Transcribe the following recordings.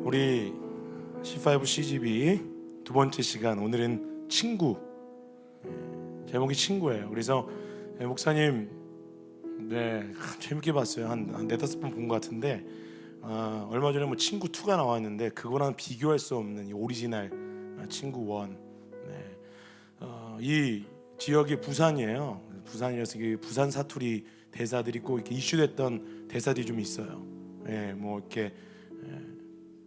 우리 C5 CGB 두 번째 시간, 오늘은 친구, 제목이 친구예요. 그래서 목사님 재밌게 봤어요. 한 네다섯 번 본 것 같은데 얼마 전에 뭐 친구 2가 나왔는데 그거랑 비교할 수 없는 이 오리지널 친구 1. 이 지역이 부산이에요. 부산이라서 부산 사투리 대사들이 꼭 이렇게 이슈됐던 대사들이 좀 있어요. 뭐 이렇게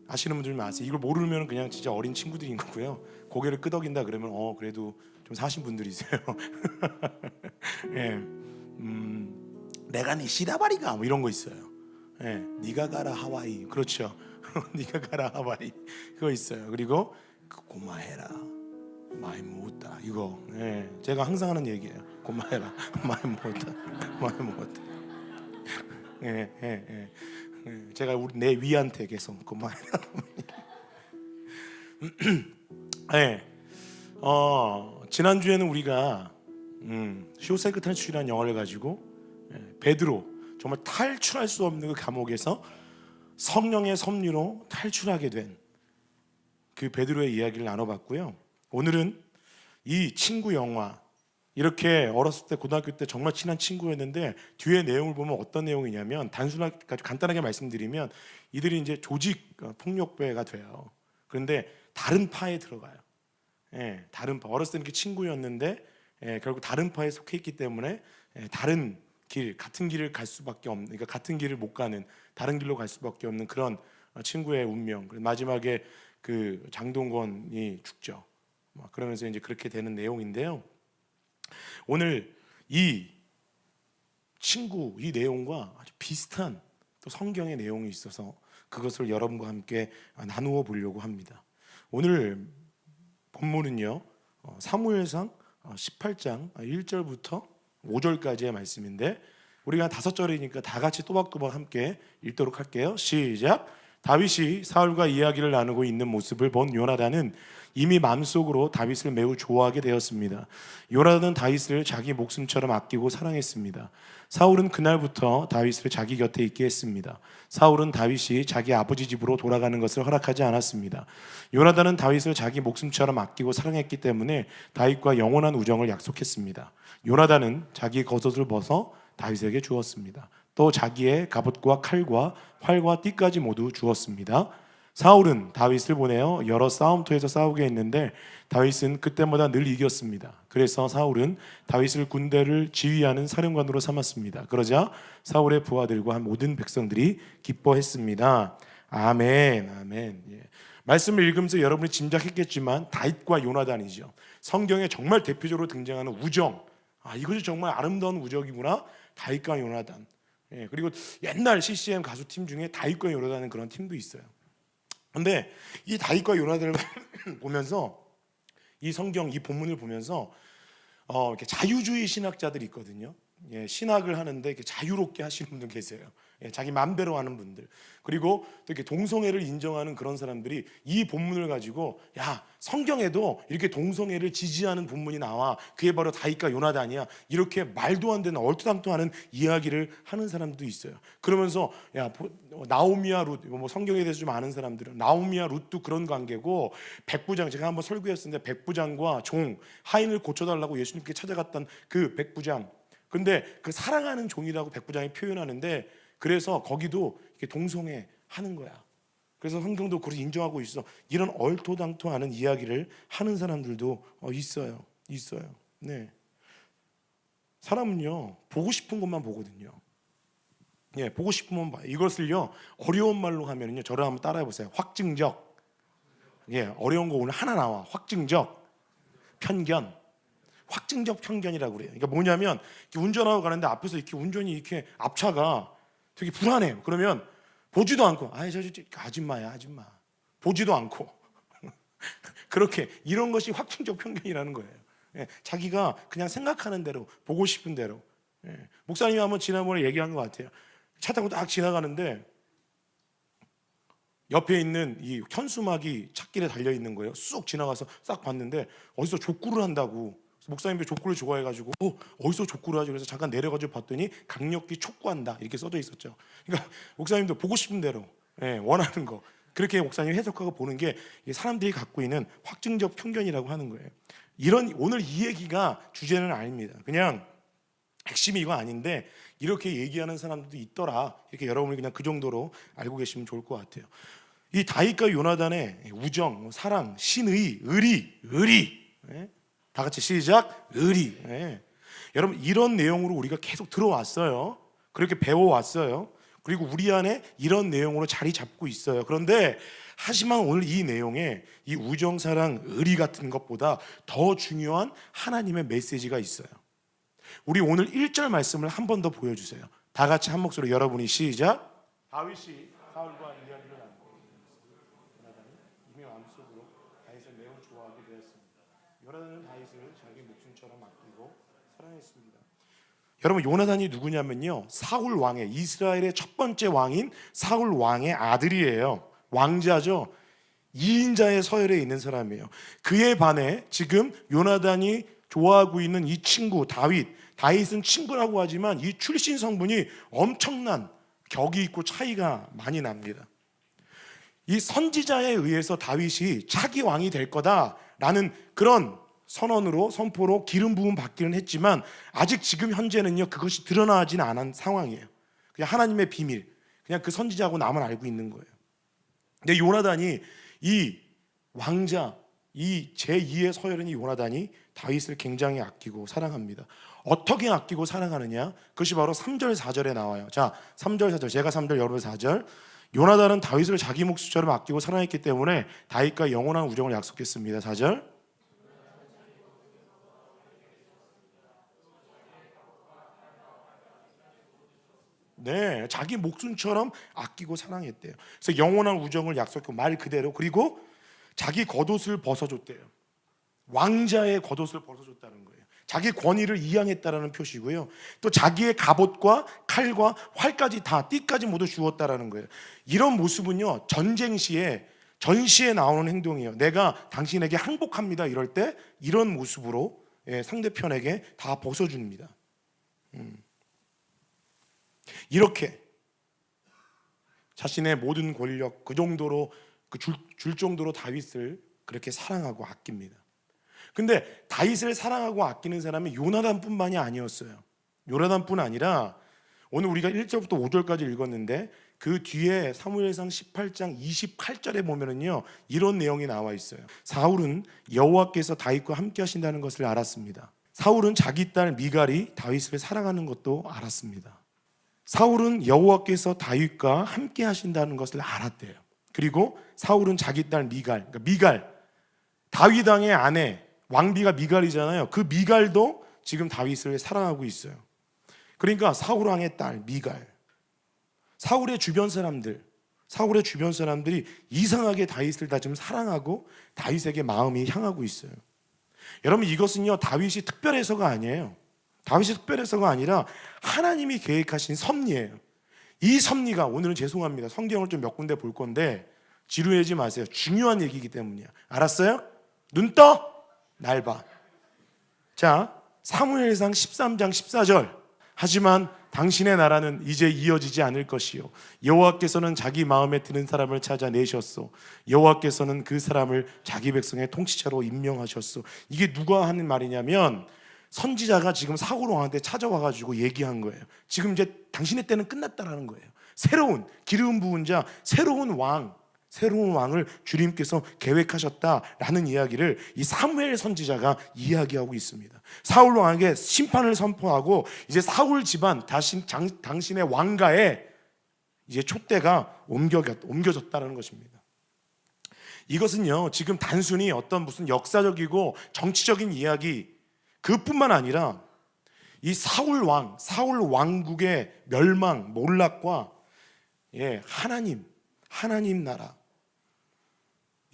아시는 분들은 아세요. 이걸 모르면 그냥 진짜 어린 친구들인 거고요. 고개를 끄덕인다 그러면 그래도 좀 사신 분들이세요. 내가 네 시다바리가 뭐 이런 거 있어요. 네가 가라 하와이. 그렇죠. 네가 가라 하와이 그거 있어요. 그리고 고마해라 많이 먹었다 이거. 제가 항상 하는 얘기예요. 고마해라 많이 먹었다 많이 먹었다. 제가 우리 내 위한테 계속 고마해라. 지난주에는 우리가 쇼생크 탈출이라는 영화를 가지고 베드로 정말 탈출할 수 없는 그 감옥에서 성령의 섭리로 탈출하게 된 그 베드로의 이야기를 나눠봤고요. 오늘은 이 친구 영화, 이렇게 어렸을 때 고등학교 때 정말 친한 친구였는데 뒤에 내용을 보면 어떤 내용이냐면, 단순하게 간단하게 말씀드리면 이들이 이제 조직 폭력배가 돼요. 그런데 다른 파에 들어가요. 다른 파. 어렸을 때 이렇게 친구였는데 결국 다른 파에 속해 있기 때문에 다른 길, 같은 길을 갈 수밖에 없는, 그러니까 같은 길을 못 가는 다른 길로 갈 수밖에 없는 그런 친구의 운명. 마지막에 그 장동건이 죽죠. 그러면서 이제 그렇게 되는 내용인데요. 오늘 이 친구, 이 내용과 아주 비슷한 또 성경의 내용이 있어서 그것을 여러분과 함께 나누어 보려고 합니다. 오늘 본문은요, 사무엘상 18장 1절부터 5절까지의 말씀인데, 우리가 5절이니까 다 같이 또박또박 함께 읽도록 할게요. 시작. 다윗이 사울과 이야기를 나누고 있는 모습을 본 요나단은 이미 마음속으로 다윗을 매우 좋아하게 되었습니다. 요나단은 다윗을 자기 목숨처럼 아끼고 사랑했습니다. 사울은 그날부터 다윗을 자기 곁에 있게 했습니다. 사울은 다윗이 자기 아버지 집으로 돌아가는 것을 허락하지 않았습니다. 요나단은 다윗을 자기 목숨처럼 아끼고 사랑했기 때문에 다윗과 영원한 우정을 약속했습니다. 요나단은 자기 겉옷을 벗어 다윗에게 주었습니다. 또 자기의 갑옷과 칼과 활과 띠까지 모두 주었습니다. 사울은 다윗을 보내어 여러 싸움터에서 싸우게 했는데 다윗은 그때마다 늘 이겼습니다. 그래서 사울은 다윗을 군대를 지휘하는 사령관으로 삼았습니다. 그러자 사울의 부하들과 모든 백성들이 기뻐했습니다. 아멘, 아멘. 말씀을 읽으면서 여러분이 짐작했겠지만 다윗과 요나단이죠. 성경에 정말 대표적으로 등장하는 우정. 이것이 정말 아름다운 우정이구나. 다윗과 요나단. 그리고 옛날 CCM 가수 팀 중에 다윗과 요나단은 그런 팀도 있어요. 근데 이 다윗과 요나단을 보면서, 이 성경 이 본문을 보면서 이렇게 자유주의 신학자들이 있거든요. 신학을 하는데 이렇게 자유롭게 하시는 분들 계세요. 자기 마음대로 하는 분들. 그리고 또 이렇게 동성애를 인정하는 그런 사람들이 이 본문을 가지고, 야, 성경에도 이렇게 동성애를 지지하는 본문이 나와. 그게 바로 다윗과 요나단이야. 이렇게 말도 안 되는 얼토당토하는 이야기를 하는 사람도 있어요. 그러면서 야, 나오미와 룻, 뭐 성경에 대해서 좀 아는 사람들은 나오미와 룻도 그런 관계고, 백부장, 제가 한번 설교했었는데 백부장과 종, 하인을 고쳐달라고 예수님께 찾아갔던 그 백부장. 근데 그 사랑하는 종이라고 백부장이 표현하는데, 그래서 거기도 이렇게 동성애 하는 거야. 그래서 성경도 그걸 인정하고 있어. 이런 얼토당토하는 이야기를 하는 사람들도 있어요. 네. 사람은요, 보고 싶은 것만 보거든요. 보고 싶은 것만 봐요. 이것을요, 어려운 말로 하면요, 저를 한번 따라해 보세요. 확증적. 어려운 거 오늘 하나 나와. 확증적 편견. 확증적 편견이라고 그래요. 그러니까 뭐냐면, 이렇게 운전하고 가는데 앞에서 이렇게 운전이 이렇게 앞차가 되게 불안해요. 그러면 보지도 않고, 저 아줌마야, 아줌마. 보지도 않고. 그렇게, 이런 것이 확증적 편견이라는 거예요. 자기가 그냥 생각하는 대로, 보고 싶은 대로. 목사님이 한번 지난번에 얘기한 것 같아요. 차 타고 딱 지나가는데 옆에 있는 이 현수막이 찻길에 달려 있는 거예요. 쑥 지나가서 싹 봤는데 어디서 족구를 한다고. 목사님이 족구를 좋아해가지고 어디서 족구를 하지? 그래서 잠깐 내려가지고 봤더니 강력히 촉구한다 이렇게 써져 있었죠. 그러니까 목사님도 보고 싶은 대로 원하는 거 그렇게 목사님이 해석하고 보는 게 사람들이 갖고 있는 확증적 편견이라고 하는 거예요. 이런 오늘 이 얘기가 주제는 아닙니다. 그냥 핵심이 이거 아닌데 이렇게 얘기하는 사람들도 있더라. 이렇게 여러분이 그냥 그 정도로 알고 계시면 좋을 것 같아요. 이 다윗과 요나단의 우정, 사랑, 신의, 의리. 다 같이 시작. 의리. 여러분 이런 내용으로 우리가 계속 들어왔어요. 그렇게 배워왔어요. 그리고 우리 안에 이런 내용으로 자리 잡고 있어요. 그런데 하지만 오늘 이 내용에 이 우정, 사랑, 의리 같은 것보다 더 중요한 하나님의 메시지가 있어요. 우리 오늘 1절 말씀을 한 번 더 보여주세요. 다 같이 한 목소리로 여러분이 시작. 다윗이 사울과 이야기를 나누고 요나단이 이미 마음속으로 다윗을 매우 좋아하게 되었습니다. 요나단은 다윗을 자기 목숨처럼 아끼고 사랑했습니다. 여러분 요나단이 누구냐면요, 사울 왕의, 이스라엘의 첫 번째 왕인 사울 왕의 아들이에요. 왕자죠. 2인자의 서열에 있는 사람이에요. 그에 반해 지금 요나단이 좋아하고 있는 이 친구 다윗은 친구라고 하지만 이 출신 성분이 엄청난 격이 있고 차이가 많이 납니다. 이 선지자에 의해서 다윗이 차기 왕이 될 거다라는 그런 선포로 기름 부음 받기는 했지만 아직 지금 현재는요 그것이 드러나지는 않은 상황이에요. 그냥 하나님의 비밀, 그냥 그 선지자하고 나만 알고 있는 거예요. 근데 요나단이 이 왕자, 이 제2의 서열인 요나단이 다윗을 굉장히 아끼고 사랑합니다. 어떻게 아끼고 사랑하느냐? 그것이 바로 3절 4절에 나와요. 자, 3절 4절, 제가 3절 여러분 4절. 요나단은 다윗을 자기 목숨처럼 아끼고 사랑했기 때문에 다윗과 영원한 우정을 약속했습니다. 4절. 네, 자기 목숨처럼 아끼고 사랑했대요. 그래서 영원한 우정을 약속했고 말 그대로, 그리고 자기 겉옷을 벗어줬대요. 왕자의 겉옷을 벗어줬다는 거예요. 자기 권위를 이양했다라는 표시고요. 또 자기의 갑옷과 칼과 활까지 다, 띠까지 모두 주었다라는 거예요. 이런 모습은요 전쟁 시에, 전시에 나오는 행동이에요. 내가 당신에게 항복합니다 이럴 때 이런 모습으로 상대편에게 다 벗어줍니다. 이렇게 자신의 모든 권력 그 정도로 줄 정도로 다윗을 그렇게 사랑하고 아낍니다. 근데 다윗을 사랑하고 아끼는 사람이 요나단뿐만이 아니었어요. 요나단뿐 아니라 오늘 우리가 1절부터 5절까지 읽었는데 그 뒤에 사무엘상 18장 28절에 보면은요 이런 내용이 나와 있어요. 사울은 여호와께서 다윗과 함께 하신다는 것을 알았습니다. 사울은 자기 딸 미갈이 다윗을 사랑하는 것도 알았습니다. 사울은 여호와께서 다윗과 함께 하신다는 것을 알았대요. 그리고 사울은 자기 딸 미갈, 다윗 왕의 아내, 왕비가 미갈이잖아요. 그 미갈도 지금 다윗을 사랑하고 있어요. 그러니까 사울 왕의 딸 미갈, 사울의 주변 사람들이 이상하게 다윗을 다 지금 사랑하고 다윗에게 마음이 향하고 있어요. 여러분 이것은요 다윗이 특별해서가 아니에요. 다윗이 특별해서가 아니라 하나님이 계획하신 섭리예요. 이 섭리가 오늘은 죄송합니다. 성경을 좀 몇 군데 볼 건데 지루해지 마세요. 중요한 얘기이기 때문이야. 알았어요? 눈 떠? 날 봐. 자, 사무엘상 13장 14절. 하지만 당신의 나라는 이제 이어지지 않을 것이요 여호와께서는 자기 마음에 드는 사람을 찾아내셨소. 여호와께서는 그 사람을 자기 백성의 통치자로 임명하셨소. 이게 누가 하는 말이냐면 선지자가 지금 사울 왕한테 찾아와가지고 얘기한 거예요. 지금 이제 당신의 때는 끝났다라는 거예요. 새로운 기름 부은 자, 새로운 왕을 주님께서 계획하셨다라는 이야기를 이 사무엘 선지자가 이야기하고 있습니다. 사울 왕에게 심판을 선포하고 이제 사울 집안 당신의 왕가에 이제 촛대가 옮겨졌다는 것입니다. 이것은요 지금 단순히 어떤 무슨 역사적이고 정치적인 이야기 그뿐만 아니라 이 사울 왕국의 멸망, 몰락과 하나님 나라,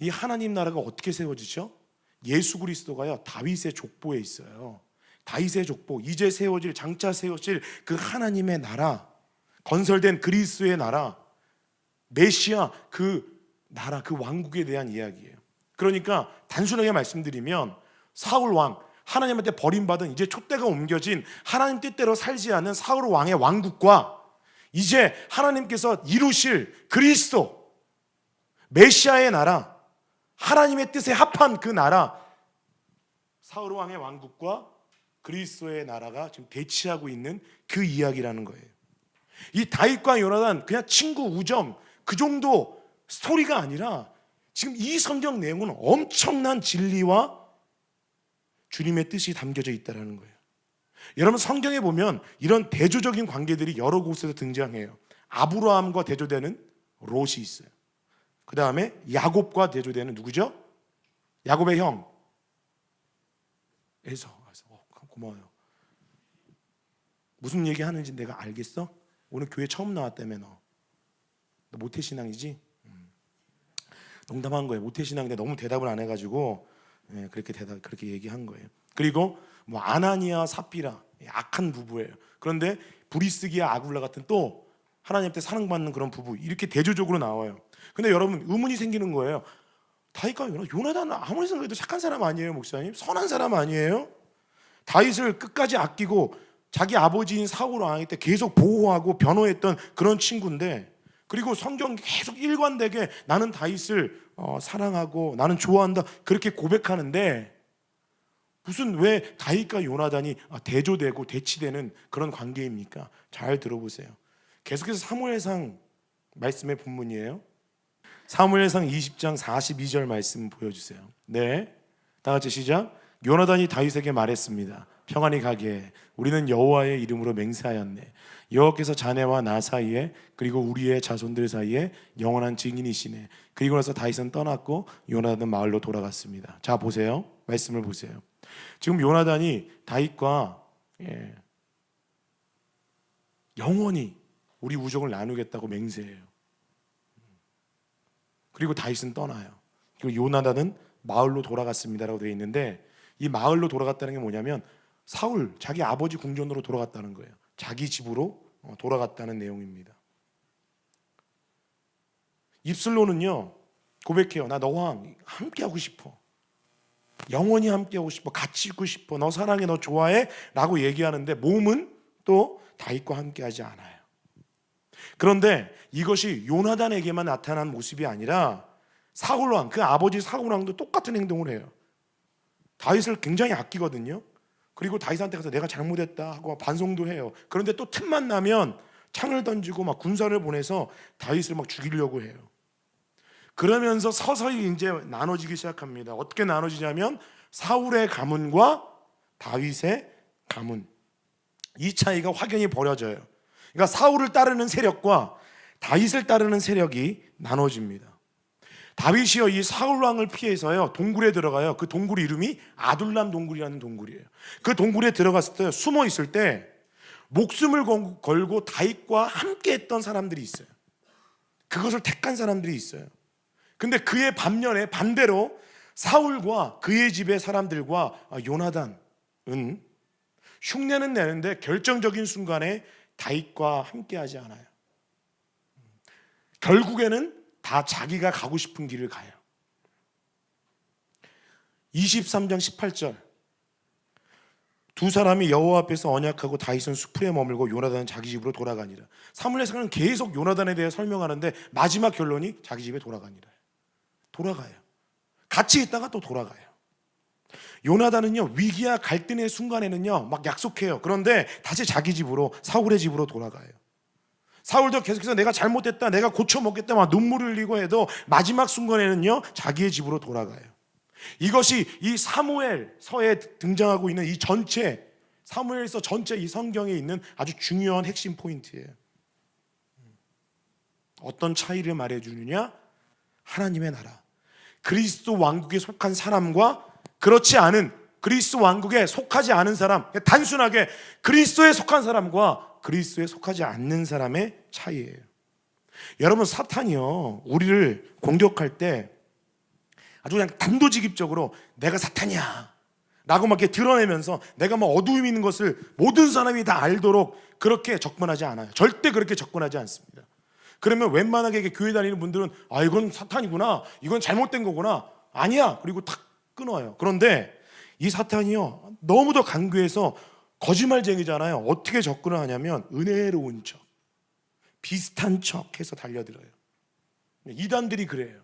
이 하나님 나라가 어떻게 세워지죠? 예수 그리스도가요 다윗의 족보에 있어요. 다윗의 족보, 이제 장차 세워질 그 하나님의 나라, 건설된 그리스도의 나라, 메시아 그 나라, 그 왕국에 대한 이야기예요. 그러니까 단순하게 말씀드리면 사울 왕, 하나님한테 버림받은 이제 촛대가 옮겨진 하나님 뜻대로 살지 않는 사울 왕의 왕국과 이제 하나님께서 이루실 그리스도, 메시아의 나라, 하나님의 뜻에 합한 그 나라, 사울 왕의 왕국과 그리스도의 나라가 지금 대치하고 있는 그 이야기라는 거예요. 이 다윗과 요나단 그냥 친구 우정 그 정도 스토리가 아니라 지금 이 성경 내용은 엄청난 진리와 주님의 뜻이 담겨져 있다는 거예요. 여러분, 성경에 보면 이런 대조적인 관계들이 여러 곳에서 등장해요. 아브라함과 대조되는 롯이 있어요. 그 다음에 야곱과 대조되는 누구죠? 야곱의 형 에서. 고마워요. 무슨 얘기 하는지 내가 알겠어? 오늘 교회 처음 나왔다며. 너 모태신앙이지? 농담한 거예요. 모태신앙인데 너무 대답을 안 해가지고 그렇게 얘기한 거예요. 그리고 뭐 아나니아 삽비라 악한 부부예요. 그런데 브리스기와 아굴라 같은 또 하나님한테 사랑받는 그런 부부, 이렇게 대조적으로 나와요. 근데 여러분, 의문이 생기는 거예요. 다윗과 요나단은 아무리 생각해도 착한 사람 아니에요, 목사님? 선한 사람 아니에요? 다윗을 끝까지 아끼고 자기 아버지인 사울 왕 때 계속 보호하고 변호했던 그런 친구인데, 그리고 성경 계속 일관되게 나는 다윗을 사랑하고 나는 좋아한다 그렇게 고백하는데, 무슨 왜 다윗과 요나단이 대조되고 대치되는 그런 관계입니까? 잘 들어보세요. 계속해서 사무엘상 말씀의 본문이에요. 사무엘상 20장 42절 말씀 보여주세요. 네, 다 같이 시작. 요나단이 다윗에게 말했습니다. 평안히 가게, 우리는 여호와의 이름으로 맹세하였네. 여호와께서 자네와 나 사이에 그리고 우리의 자손들 사이에 영원한 증인이시네. 그리고 나서 다윗은 떠났고 요나단은 마을로 돌아갔습니다. 자, 보세요. 말씀을 보세요. 지금 요나단이 다윗과 영원히 우리 우정을 나누겠다고 맹세해요. 그리고 다윗은 떠나요. 그리고 요나단은 마을로 돌아갔습니다라고 되어 있는데, 이 마을로 돌아갔다는 게 뭐냐면 사울, 자기 아버지 궁전으로 돌아갔다는 거예요. 자기 집으로 돌아갔다는 내용입니다. 입술로는요 고백해요. 나 너와 함께하고 싶어, 영원히 함께하고 싶어, 같이 있고 싶어, 너 사랑해, 너 좋아해 라고 얘기하는데 몸은 또 다윗과 함께하지 않아요. 그런데 이것이 요나단에게만 나타난 모습이 아니라 사울왕, 그 아버지 사울왕도 똑같은 행동을 해요. 다윗을 굉장히 아끼거든요. 그리고 다윗한테 가서 내가 잘못했다 하고 반성도 해요. 그런데 또 틈만 나면 창을 던지고 막 군사를 보내서 다윗을 막 죽이려고 해요. 그러면서 서서히 이제 나눠지기 시작합니다. 어떻게 나눠지냐면 사울의 가문과 다윗의 가문, 이 차이가 확연히 벌어져요. 그러니까 사울을 따르는 세력과 다윗을 따르는 세력이 나눠집니다. 다윗이요, 이 사울 왕을 피해서요 동굴에 들어가요. 그 동굴 이름이 아둘람 동굴이라는 동굴이에요. 그 동굴에 들어갔을 때, 숨어 있을 때 목숨을 걸고 다윗과 함께했던 사람들이 있어요. 그것을 택한 사람들이 있어요. 근데 그의 반대로 사울과 그의 집의 사람들과 요나단은 흉내는 내는데 결정적인 순간에 다윗과 함께하지 않아요. 결국에는 다 자기가 가고 싶은 길을 가요. 23장 18절, 두 사람이 여호와 앞에서 언약하고 다윗은 수풀에 머물고 요나단은 자기 집으로 돌아가니라. 사무엘상은 계속 요나단에 대해 설명하는데 마지막 결론이 자기 집에 돌아가니라. 돌아가요. 같이 있다가 또 돌아가요. 요나단은요 위기와 갈등의 순간에는요 막 약속해요. 그런데 다시 자기 집으로, 사울의 집으로 돌아가요. 사울도 계속해서 내가 잘못했다, 내가 고쳐먹겠다 막 눈물을 흘리고 해도 마지막 순간에는요 자기의 집으로 돌아가요. 이것이 이 사무엘서에 등장하고 있는 이 전체, 사무엘서 전체 이 성경에 있는 아주 중요한 핵심 포인트예요. 어떤 차이를 말해주느냐? 하나님의 나라, 그리스도 왕국에 속한 사람과 그렇지 않은, 그리스도 왕국에 속하지 않은 사람, 단순하게 그리스도에 속한 사람과 그리스도에 속하지 않는 사람의 차이예요. 여러분, 사탄이요 우리를 공격할 때 아주 그냥 단도직입적으로 내가 사탄이야 라고 막 이렇게 드러내면서 내가 뭐 어두움이 있는 것을 모든 사람이 다 알도록 그렇게 접근하지 않아요. 절대 그렇게 접근하지 않습니다. 그러면 웬만하게 교회 다니는 분들은 이건 사탄이구나, 이건 잘못된 거구나, 아니야, 그리고 탁 끊어요. 그런데 이 사탄이요 너무도 강교해서 거짓말쟁이잖아요. 어떻게 접근을 하냐면 은혜로운 척, 비슷한 척 해서 달려들어요. 이단들이 그래요.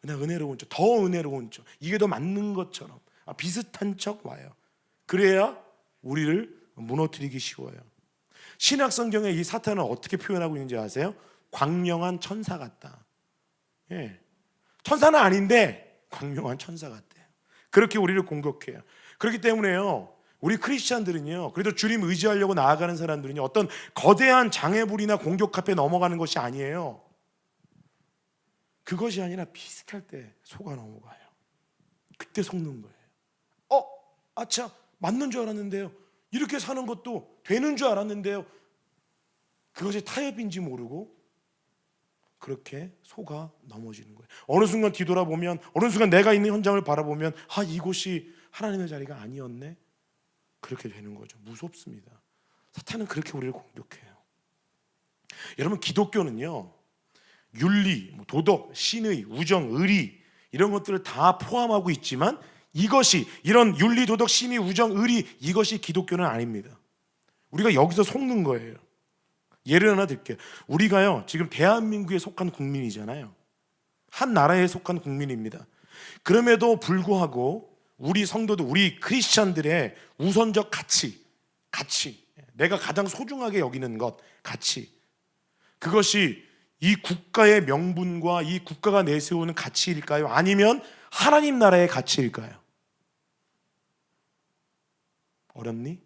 그냥 은혜로운 척, 더 은혜로운 척, 이게 더 맞는 것처럼 비슷한 척 와요. 그래야 우리를 무너뜨리기 쉬워요. 신약 성경에 이 사탄을 어떻게 표현하고 있는지 아세요? 광명한 천사 같다. 예. 천사는 아닌데 광명한 천사 같대요. 그렇게 우리를 공격해요. 그렇기 때문에요, 우리 크리스찬들은요, 그래도 주님 의지하려고 나아가는 사람들은요, 어떤 거대한 장애물이나 공격 앞에 넘어가는 것이 아니에요. 그것이 아니라 비슷할 때 속아 넘어가요. 그때 속는 거예요. 아차, 맞는 줄 알았는데요, 이렇게 사는 것도 되는 줄 알았는데요, 그것이 타협인지 모르고 그렇게 속아 넘어지는 거예요. 어느 순간 뒤돌아보면, 어느 순간 내가 있는 현장을 바라보면, 이곳이 하나님의 자리가 아니었네, 그렇게 되는 거죠. 무섭습니다. 사탄은 그렇게 우리를 공격해요. 여러분, 기독교는요, 윤리, 도덕, 신의, 우정, 의리, 이런 것들을 다 포함하고 있지만, 이것이, 이런 윤리, 도덕, 신의, 우정, 의리, 이것이 기독교는 아닙니다. 우리가 여기서 속는 거예요. 예를 하나 들게요. 우리가요, 지금 대한민국에 속한 국민이잖아요. 한 나라에 속한 국민입니다. 그럼에도 불구하고 우리 성도들, 우리 크리스찬들의 우선적 가치, 내가 가장 소중하게 여기는 것, 가치, 그것이 이 국가의 명분과 이 국가가 내세우는 가치일까요? 아니면 하나님 나라의 가치일까요? 어렵니?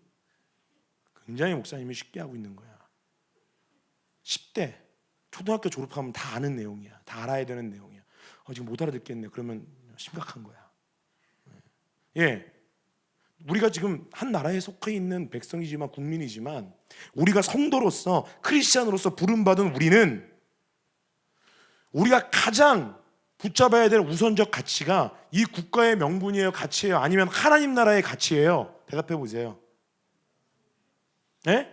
굉장히 목사님이 쉽게 하고 있는 거야. 10대 초등학교 졸업하면 다 아는 내용이야. 다 알아야 되는 내용이야. 지금 못 알아듣겠네. 그러면 심각한 거야. 예, 우리가 지금 한 나라에 속해 있는 백성이지만, 국민이지만, 우리가 성도로서, 크리스찬으로서 부름받은 우리는, 우리가 가장 붙잡아야 될 우선적 가치가 이 국가의 명분이에요, 가치예요? 아니면 하나님 나라의 가치예요? 대답해 보세요. 네?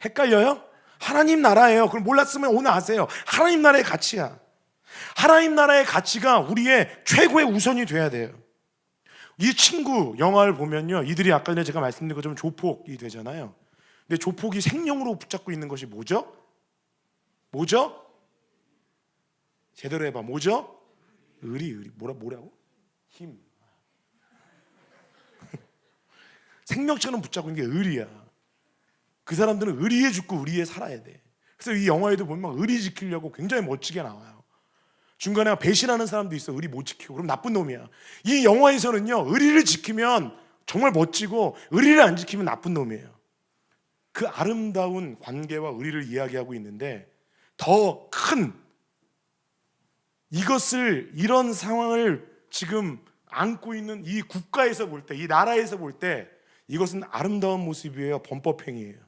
헷갈려요? 하나님 나라예요. 그럼 몰랐으면 오늘 아세요. 하나님 나라의 가치야. 하나님 나라의 가치가 우리의 최고의 우선이 돼야 돼요. 이 친구 영화를 보면요, 이들이 아까 전에 제가 말씀드린 것처럼 조폭이 되잖아요. 근데 조폭이 생명으로 붙잡고 있는 것이 뭐죠? 뭐죠? 제대로 해봐. 뭐죠? 의리. 뭐라고? 힘. 생명처럼 붙잡고 있는 게 의리야. 그 사람들은 의리에 죽고 의리에 살아야 돼. 그래서 이 영화에도 보면 막 의리 지키려고 굉장히 멋지게 나와요. 중간에 배신하는 사람도 있어. 의리 못 지키고. 그럼 나쁜 놈이야. 이 영화에서는요, 의리를 지키면 정말 멋지고, 의리를 안 지키면 나쁜 놈이에요. 그 아름다운 관계와 의리를 이야기하고 있는데, 더 큰 이런 상황을 지금 안고 있는 이 국가에서 볼 때, 이 나라에서 볼 때, 이것은 아름다운 모습이에요? 범법행위예요?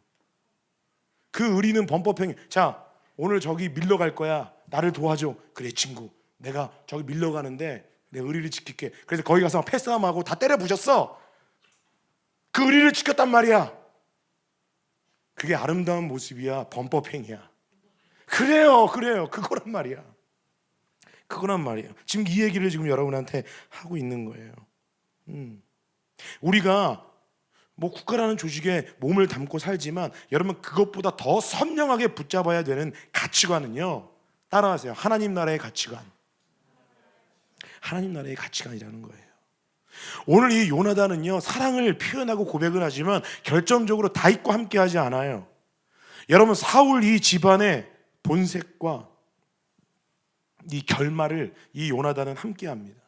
그 의리는 범법행위. 자, 오늘 저기 밀러 갈 거야. 나를 도와줘. 그래 친구, 내가 저기 밀러 가는데 내 의리를 지킬게. 그래서 거기 가서 패싸움하고 다 때려 부셨어. 그 의리를 지켰단 말이야. 그게 아름다운 모습이야? 범법행위야? 그래요. 그거란 말이야. 지금 이 얘기를 지금 여러분한테 하고 있는 거예요. 우리가 국가라는 조직에 몸을 담고 살지만, 여러분, 그것보다 더 선명하게 붙잡아야 되는 가치관은요, 따라하세요. 하나님 나라의 가치관. 하나님 나라의 가치관이라는 거예요. 오늘 이 요나단은요, 사랑을 표현하고 고백을 하지만 결정적으로 다윗과 함께 하지 않아요. 여러분, 사울 이 집안의 본색과 이 결말을 이 요나단은 함께 합니다.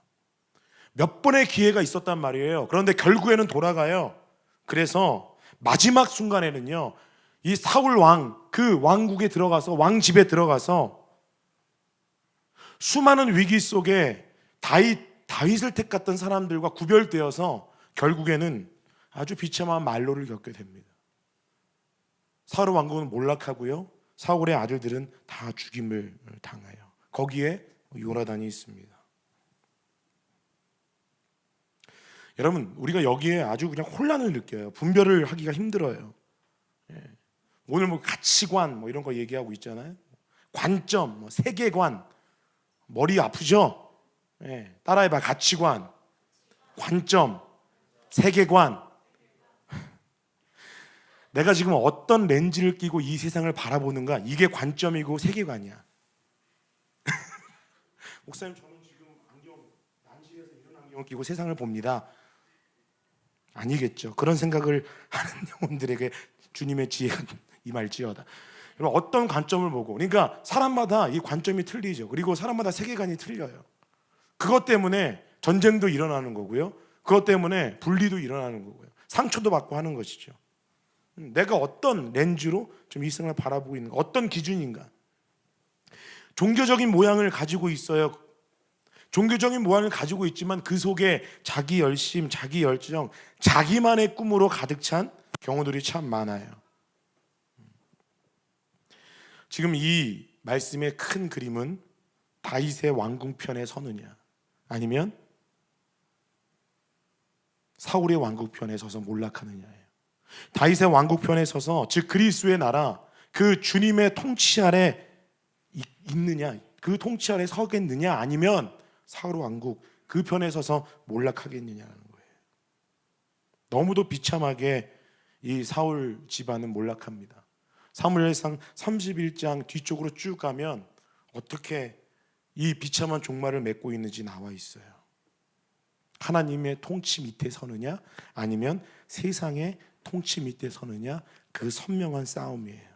몇 번의 기회가 있었단 말이에요. 그런데 결국에는 돌아가요. 그래서 마지막 순간에는요, 이 사울 왕, 그 왕국에 들어가서, 왕집에 들어가서 수많은 위기 속에 다윗을 택했던 사람들과 구별되어서 결국에는 아주 비참한 말로를 겪게 됩니다. 사울 왕국은 몰락하고요, 사울의 아들들은 다 죽임을 당해요. 거기에 요나단이 있습니다. 여러분, 우리가 여기에 아주 그냥 혼란을 느껴요. 분별을 하기가 힘들어요. 오늘 가치관 이런 거 얘기하고 있잖아요. 관점, 세계관. 머리 아프죠? 따라해봐. 가치관, 관점, 세계관. 내가 지금 어떤 렌즈를 끼고 이 세상을 바라보는가, 이게 관점이고 세계관이야. 목사님, 저는 지금 안경을 끼고 세상을 봅니다. 아니겠죠. 그런 생각을 하는 영혼들에게 주님의 지혜가 임할지어다. 여러분, 어떤 관점을 보고, 그러니까 사람마다 이 관점이 틀리죠. 그리고 사람마다 세계관이 틀려요. 그것 때문에 전쟁도 일어나는 거고요. 그것 때문에 분리도 일어나는 거고요. 상처도 받고 하는 것이죠. 내가 어떤 렌즈로 좀 이 세상을 바라보고 있는가, 어떤 기준인가. 종교적인 모양을 가지고 있어요. 종교적인 모양을 가지고 있지만 그 속에 자기 열심, 자기 열정, 자기만의 꿈으로 가득 찬 경우들이 참 많아요. 지금 이 말씀의 큰 그림은 다윗의 왕궁편에 서느냐, 아니면 사울의 왕궁편에 서서 몰락하느냐예요. 다윗의 왕궁편에 서서, 즉 그리스도의 나라, 그 주님의 통치 아래 있느냐, 그 통치 아래 서겠느냐, 아니면 사울 왕국 그 편에 서서 몰락하겠느냐는 거예요. 너무도 비참하게 이 사울 집안은 몰락합니다. 사무엘상 31장 뒤쪽으로 쭉 가면 어떻게 이 비참한 종말을 맺고 있는지 나와 있어요. 하나님의 통치 밑에 서느냐, 아니면 세상의 통치 밑에 서느냐, 그 선명한 싸움이에요.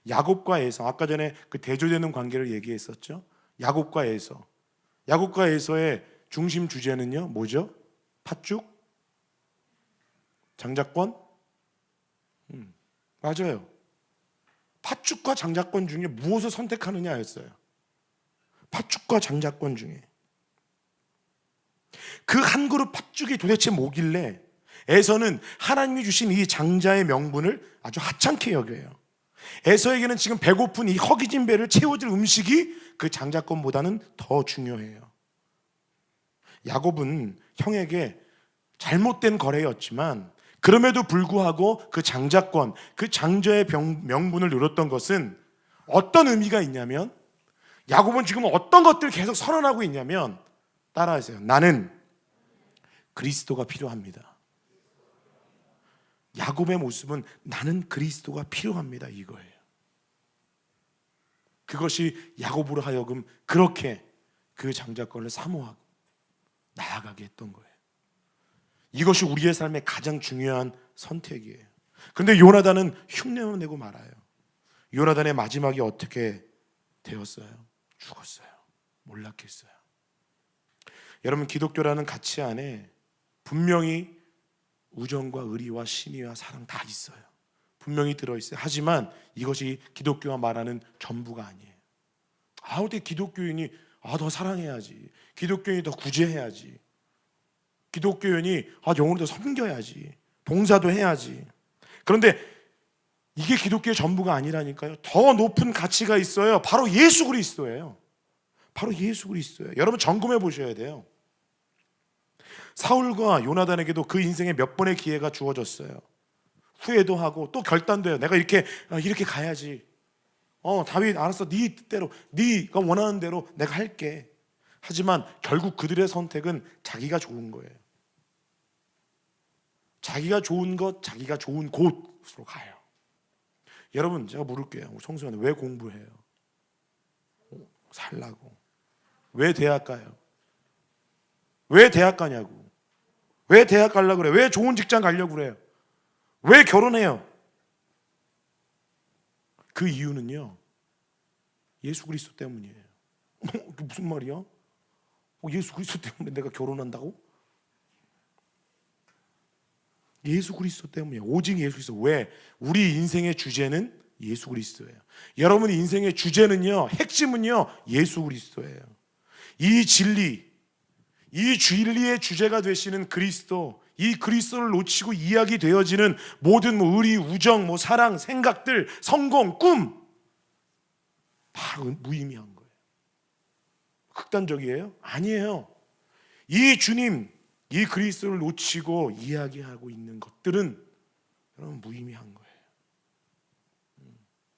야곱과 에서, 아까 전에 그 대조되는 관계를 얘기했었죠. 야곱과 에서, 야곱과 에서의 중심 주제는요 뭐죠? 팥죽? 장자권? 맞아요. 팥죽과 장자권 중에 무엇을 선택하느냐였어요. 팥죽과 장자권 중에 그 한 그릇 팥죽이 도대체 뭐길래 에서는 하나님이 주신 이 장자의 명분을 아주 하찮게 여겨요. 에서에게는 지금 배고픈 이 허기진 배를 채워줄 음식이 그 장자권보다는 더 중요해요. 야곱은 형에게 잘못된 거래였지만 그럼에도 불구하고 그 장자권, 그 장자의 명분을 누렸던 것은 어떤 의미가 있냐면, 야곱은 지금 어떤 것들을 계속 선언하고 있냐면, 따라하세요. 나는 그리스도가 필요합니다. 야곱의 모습은 나는 그리스도가 필요합니다, 이거예요. 그것이 야곱으로 하여금 그렇게 그 장자권을 사모하고 나아가게 했던 거예요. 이것이 우리의 삶의 가장 중요한 선택이에요. 그런데 요나단은 흉내만 내고 말아요. 요나단의 마지막이 어떻게 되었어요? 죽었어요. 몰락했어요. 여러분, 기독교라는 가치 안에 분명히 우정과 의리와 신의와 사랑 다 있어요. 분명히 들어있어요. 하지만 이것이 기독교가 말하는 전부가 아니에요. 어떻게 기독교인이 더 사랑해야지, 기독교인이 더 구제해야지, 기독교인이 영혼을 더 섬겨야지, 봉사도 해야지. 그런데 이게 기독교의 전부가 아니라니까요. 더 높은 가치가 있어요. 바로 예수 그리스도예요. 바로 예수 그리스도예요. 여러분, 점검해 보셔야 돼요. 사울과 요나단에게도 그 인생에 몇 번의 기회가 주어졌어요. 후회도 하고 또 결단도 해요. 내가 이렇게 가야지. 다윗, 알았어. 네 뜻대로, 네가 원하는 대로 내가 할게. 하지만 결국 그들의 선택은 자기가 좋은 거예요. 자기가 좋은 것, 자기가 좋은 곳으로 가요. 여러분, 제가 물을게요. 우리 청소년 왜 공부해요? 살라고. 왜 대학 가요? 왜 대학 가냐고. 왜 대학 가려고 그래? 왜 좋은 직장 가려고 그래요? 왜 결혼해요? 그 이유는요, 예수 그리스도 때문이에요. 그게 무슨 말이야? 예수 그리스도 때문에 내가 결혼한다고? 예수 그리스도 때문이에요. 오직 예수 그리스도. 왜? 우리 인생의 주제는 예수 그리스도예요. 여러분 인생의 주제는요, 핵심은요, 예수 그리스도예요. 이 진리, 이 진리의 주제가 되시는 그리스도, 이 그리스도를 놓치고 이야기 되어지는 모든 의리, 우정, 사랑, 생각들, 성공, 꿈 다 무의미한 거예요. 극단적이에요? 아니에요. 이 주님, 이 그리스도를 놓치고 이야기하고 있는 것들은 여러분 무의미한 거예요.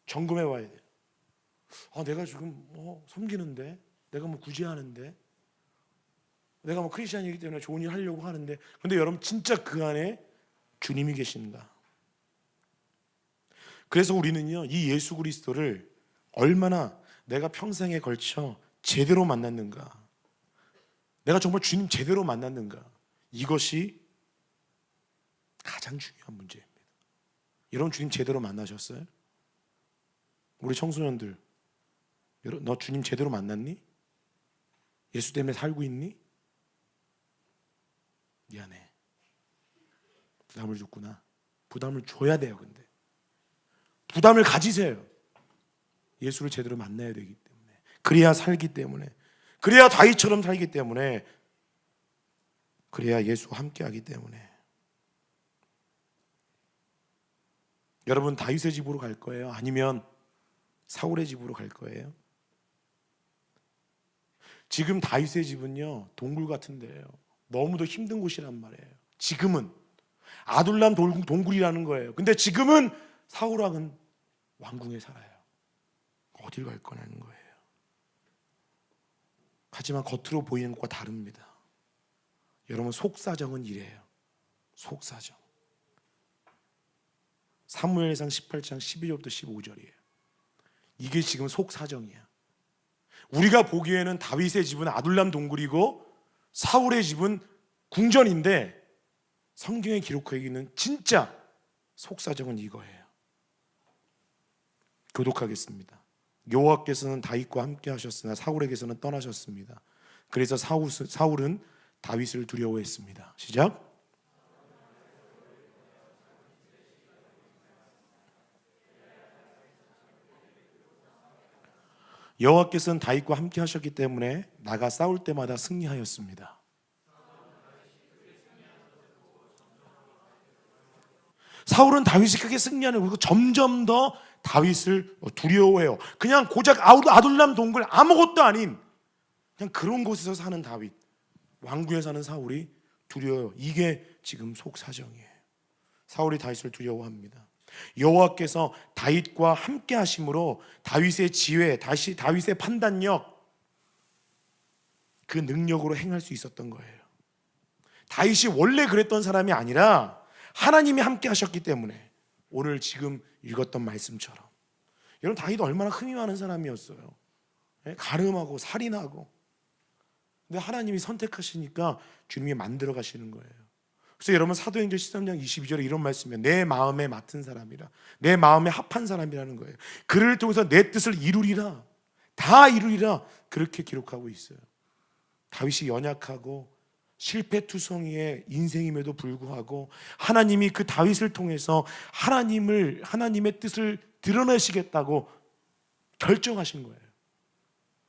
점검해 봐야 돼요. 내가 지금 섬기는데, 내가 구제하는데, 내가 크리스찬이기 때문에 좋은 일 하려고 하는데, 근데 여러분 진짜 그 안에 주님이 계신가? 그래서 우리는요, 이 예수 그리스도를 얼마나 내가 평생에 걸쳐 제대로 만났는가, 내가 정말 주님 제대로 만났는가? 이것이 가장 중요한 문제입니다. 여러분 주님 제대로 만나셨어요? 우리 청소년들, 너 주님 제대로 만났니? 예수 때문에 살고 있니? 미안해, 부담을 줬구나. 부담을 줘야 돼요. 근데 부담을 가지세요. 예수를 제대로 만나야 되기 때문에, 그래야 살기 때문에, 그래야 다윗처럼 살기 때문에, 그래야 예수와 함께하기 때문에. 여러분 다윗의 집으로 갈 거예요? 아니면 사울의 집으로 갈 거예요? 지금 다윗의 집은요 동굴 같은 데예요. 너무도 힘든 곳이란 말이에요. 지금은 아둘람 동굴이라는 거예요. 근데 지금은 사울왕은 왕궁에 살아요. 어딜 갈 거냐는 거예요. 하지만 겉으로 보이는 것과 다릅니다. 여러분 속사정은 이래요. 속사정. 사무엘상 18장 12절부터 15절이에요. 이게 지금 속사정이야. 우리가 보기에는 다윗의 집은 아둘람 동굴이고 사울의 집은 궁전인데, 성경에 기록하고 있는 진짜 속사정은 이거예요. 교독하겠습니다. 여호와께서는 다윗과 함께 하셨으나 사울에게서는 떠나셨습니다. 그래서 사울은 다윗을 두려워했습니다. 시작. 여호와께서는 다윗과 함께 하셨기 때문에 나가 싸울 때마다 승리하였습니다. 사울은 다윗이 크게 승리하는, 그리고 점점 더 다윗을 두려워해요. 그냥 고작 아둘람 동굴, 아무것도 아닌 그냥 그런 곳에서 사는 다윗, 왕궁에 사는 사울이 두려워요. 이게 지금 속사정이에요. 사울이 다윗을 두려워합니다. 여호와께서 다윗과 함께 하심으로 다윗의 지혜, 다윗의 판단력, 그 능력으로 행할 수 있었던 거예요. 다윗이 원래 그랬던 사람이 아니라 하나님이 함께 하셨기 때문에, 오늘 지금 읽었던 말씀처럼. 여러분 다윗 얼마나 흠이 많은 사람이었어요. 가늠하고 살인하고. 근데 하나님이 선택하시니까 주님이 만들어 가시는 거예요. 그래서 여러분 사도행전 13장 22절에 이런 말씀이에요. 내 마음에 맡은 사람이라, 내 마음에 합한 사람이라는 거예요. 그를 통해서 내 뜻을 이루리라, 다 이루리라, 그렇게 기록하고 있어요. 다윗이 연약하고 실패투성이의 인생임에도 불구하고 하나님이 그 다윗을 통해서 하나님의 뜻을 드러내시겠다고 결정하신 거예요.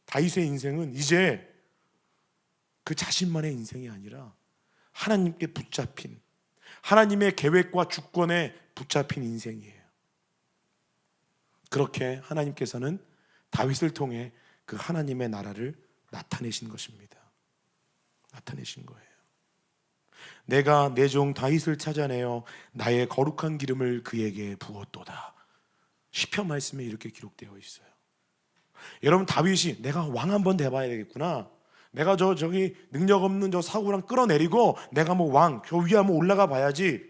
다윗의 인생은 이제 그 자신만의 인생이 아니라 하나님께 붙잡힌, 하나님의 계획과 주권에 붙잡힌 인생이에요. 그렇게 하나님께서는 다윗을 통해 그 하나님의 나라를 나타내신 것입니다. 나타내신 거예요. 내가 내 종 다윗을 찾아내어 나의 거룩한 기름을 그에게 부었도다. 시편 말씀에 이렇게 기록되어 있어요. 여러분 다윗이 내가 왕 한번 돼봐야 되겠구나, 내가 저기 능력 없는 저 사울랑 끌어내리고 내가 뭐 왕 저 위에 한번 올라가 봐야지.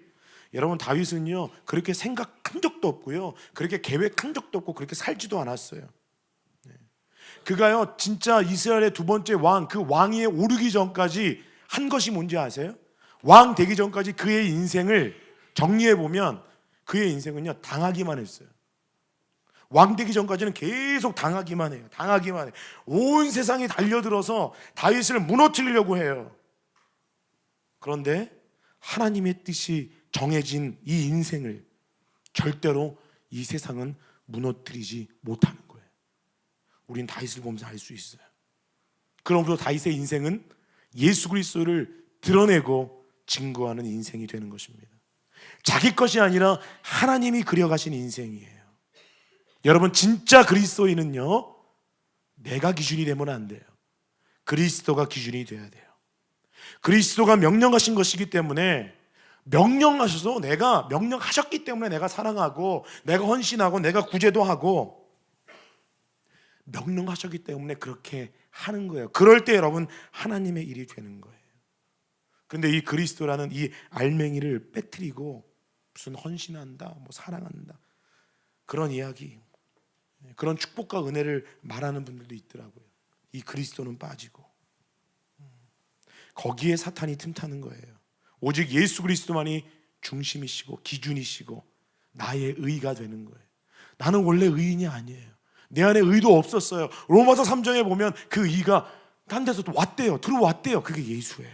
여러분 다윗은요 그렇게 생각한 적도 없고요, 그렇게 계획한 적도 없고, 그렇게 살지도 않았어요. 그가요 진짜 이스라엘의 두 번째 왕, 그 왕위에 오르기 전까지 한 것이 뭔지 아세요? 왕 되기 전까지 그의 인생을 정리해 보면 그의 인생은요 당하기만 했어요. 왕 되기 전까지는 계속 당하기만 해요. 당하기만 해. 온 세상이 달려들어서 다윗을 무너뜨리려고 해요. 그런데 하나님의 뜻이 정해진 이 인생을 절대로 이 세상은 무너뜨리지 못하는 거예요. 우린 다윗을 보면서 알 수 있어요. 그러므로 다윗의 인생은 예수 그리스도를 드러내고 증거하는 인생이 되는 것입니다. 자기 것이 아니라 하나님이 그려가신 인생이에요. 여러분 진짜 그리스도인은요 내가 기준이 되면 안 돼요. 그리스도가 기준이 돼야 돼요. 그리스도가 명령하신 것이기 때문에, 명령하셔서 내가 명령하셨기 때문에 내가 사랑하고 내가 헌신하고 내가 구제도 하고, 명령하셨기 때문에 그렇게 하는 거예요. 그럴 때 여러분 하나님의 일이 되는 거예요. 그런데 이 그리스도라는 이 알맹이를 빼뜨리고 무슨 헌신한다, 뭐 사랑한다, 그런 이야기, 그런 축복과 은혜를 말하는 분들도 있더라고요. 이 그리스도는 빠지고. 거기에 사탄이 틈타는 거예요. 오직 예수 그리스도만이 중심이시고 기준이시고 나의 의가 되는 거예요. 나는 원래 의인이 아니에요. 내 안에 의도 없었어요. 로마서 3장에 보면 그 의가 딴 데서 왔대요. 들어왔대요. 그게 예수예요.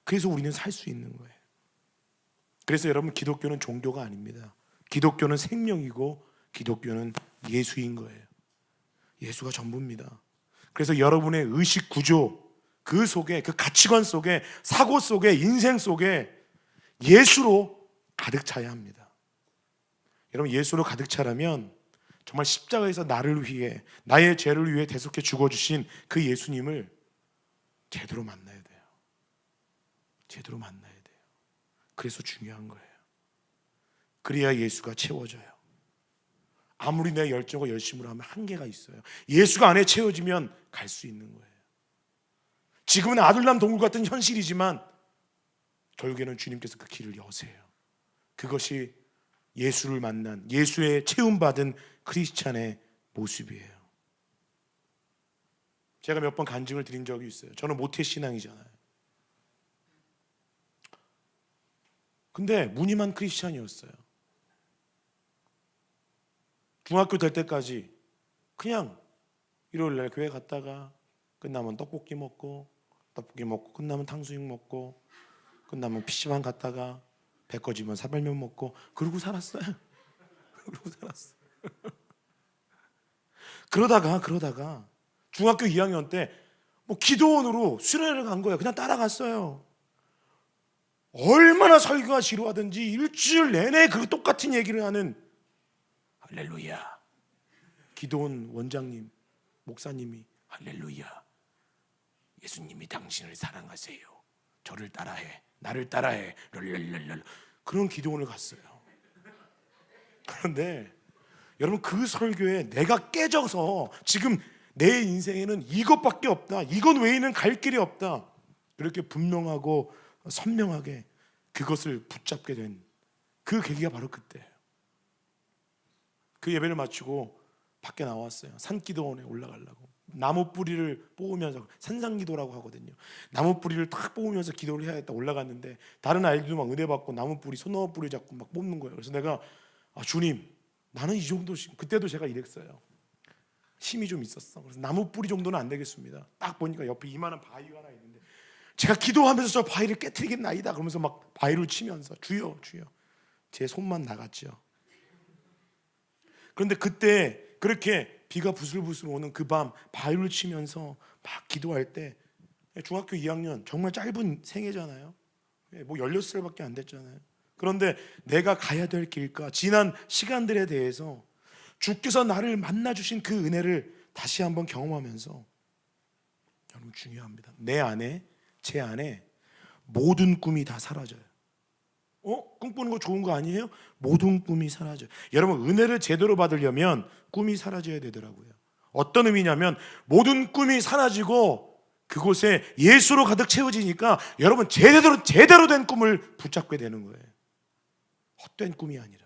그래서 우리는 살 수 있는 거예요. 그래서 여러분, 기독교는 종교가 아닙니다. 기독교는 생명이고 기독교는 예수인 거예요. 예수가 전부입니다. 그래서 여러분의 의식 구조, 그 속에, 그 가치관 속에, 사고 속에, 인생 속에 예수로 가득 차야 합니다. 여러분, 예수로 가득 차려면 정말 십자가에서 나를 위해, 나의 죄를 위해 대속해 죽어주신 그 예수님을 제대로 만나야 돼요. 제대로 만나야 돼요. 그래서 중요한 거예요. 그래야 예수가 채워져요. 아무리 내 열정과 열심으로 하면 한계가 있어요. 예수가 안에 채워지면 갈 수 있는 거예요. 지금은 아둘람 동굴 같은 현실이지만 결국에는 주님께서 그 길을 여세요. 그것이 예수를 만난, 예수의 채움받은 크리스찬의 모습이에요. 제가 몇 번 간증을 드린 적이 있어요. 저는 모태신앙이잖아요. 근데 무늬만 크리스찬이었어요. 중학교 될 때까지 그냥 일요일날 교회 갔다가 끝나면 떡볶이 먹고 끝나면 탕수육 먹고 끝나면 PC방 갔다가 배 꺼지면 사발면 먹고 그러고 살았어요. 그러고 살았어요. 그러다가 중학교 2학년 때 뭐 기도원으로 수련회를 간 거예요. 그냥 따라갔어요. 얼마나 설교가 지루하든지 일주일 내내 그 똑같은 얘기를 하는, 할렐루야, 기도원 원장님, 목사님이 할렐루야, 예수님이 당신을 사랑하세요, 저를 따라해, 나를 따라해, 랄랄랄랄, 그런 기도원을 갔어요. 그런데 여러분, 그 설교에 내가 깨져서 지금 내 인생에는 이것밖에 없다, 이것 외에는 갈 길이 없다, 그렇게 분명하고 선명하게 그것을 붙잡게 된 그 계기가 바로 그때예요. 그 예배를 마치고 밖에 나왔어요. 산기도원에 올라가려고 나무 뿌리를 뽑으면서, 산상기도라고 하거든요. 나무 뿌리를 탁 뽑으면서 기도를 해야겠다 올라갔는데 다른 아이들도 막 은혜 받고 나무 뿌리, 소나무 뿌리 잡고 막 뽑는 거예요. 그래서 내가 주님, 나는 이 정도, 그때도 제가 이랬어요. 힘이 좀 있었어. 그래서 나무 뿌리 정도는 안 되겠습니다. 딱 보니까 옆에 이만한 바위가 하나 있는데 제가 기도하면서 저 바위를 깨트리겠나이다 그러면서 막 바위를 치면서 주여 주여, 제 손만 나갔죠. 그런데 그때 그렇게 비가 부슬부슬 오는 그 밤 바위를 치면서 막 기도할 때, 중학교 2학년 정말 짧은 생애잖아요. 뭐 16살밖에 안 됐잖아요. 그런데 내가 가야 될 길과 지난 시간들에 대해서 주께서 나를 만나주신 그 은혜를 다시 한번 경험하면서, 여러분 중요합니다. 내 안에, 제 안에 모든 꿈이 다 사라져요. 꿈꾸는 거 좋은 거 아니에요? 모든 꿈이 사라져요. 여러분, 은혜를 제대로 받으려면 꿈이 사라져야 되더라고요. 어떤 의미냐면 모든 꿈이 사라지고 그곳에 예수로 가득 채워지니까 여러분 제대로 된 꿈을 붙잡게 되는 거예요. 헛된 꿈이 아니라,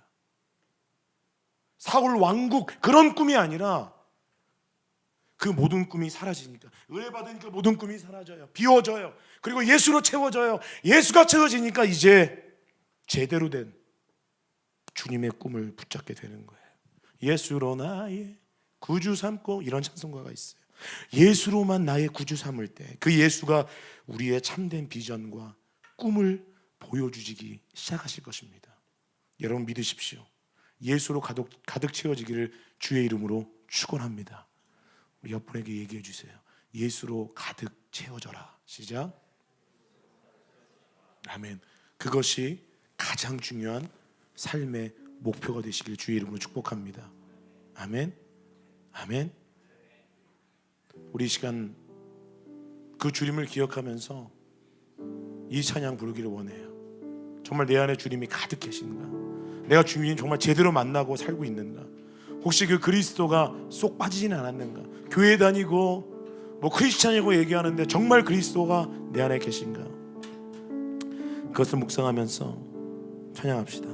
사울 왕국 그런 꿈이 아니라 그 모든 꿈이 사라지니까, 은혜 받으니까 모든 꿈이 사라져요. 비워져요. 그리고 예수로 채워져요. 예수가 채워지니까 이제 제대로 된 주님의 꿈을 붙잡게 되는 거예요. 예수로 나의 구주 삼고, 이런 찬송가가 있어요. 예수로만 나의 구주 삼을 때 그 예수가 우리의 참된 비전과 꿈을 보여주시기 시작하실 것입니다. 여러분 믿으십시오. 예수로 가득 채워지기를 주의 이름으로 축원합니다. 우리 옆분에게 얘기해 주세요. 예수로 가득 채워져라. 시작. 아멘. 그것이 가장 중요한 삶의 목표가 되시길 주의 이름으로 축복합니다. 아멘. 아멘. 우리 이 시간 그 주님을 기억하면서 이 찬양 부르기를 원해요. 정말 내 안에 주님이 가득 계신가? 내가 주님 정말 제대로 만나고 살고 있는가? 혹시 그 그리스도가 쏙 빠지지는 않았는가? 교회 다니고 뭐 크리스찬이고 얘기하는데 정말 그리스도가 내 안에 계신가? 그것을 묵상하면서 찬양합시다.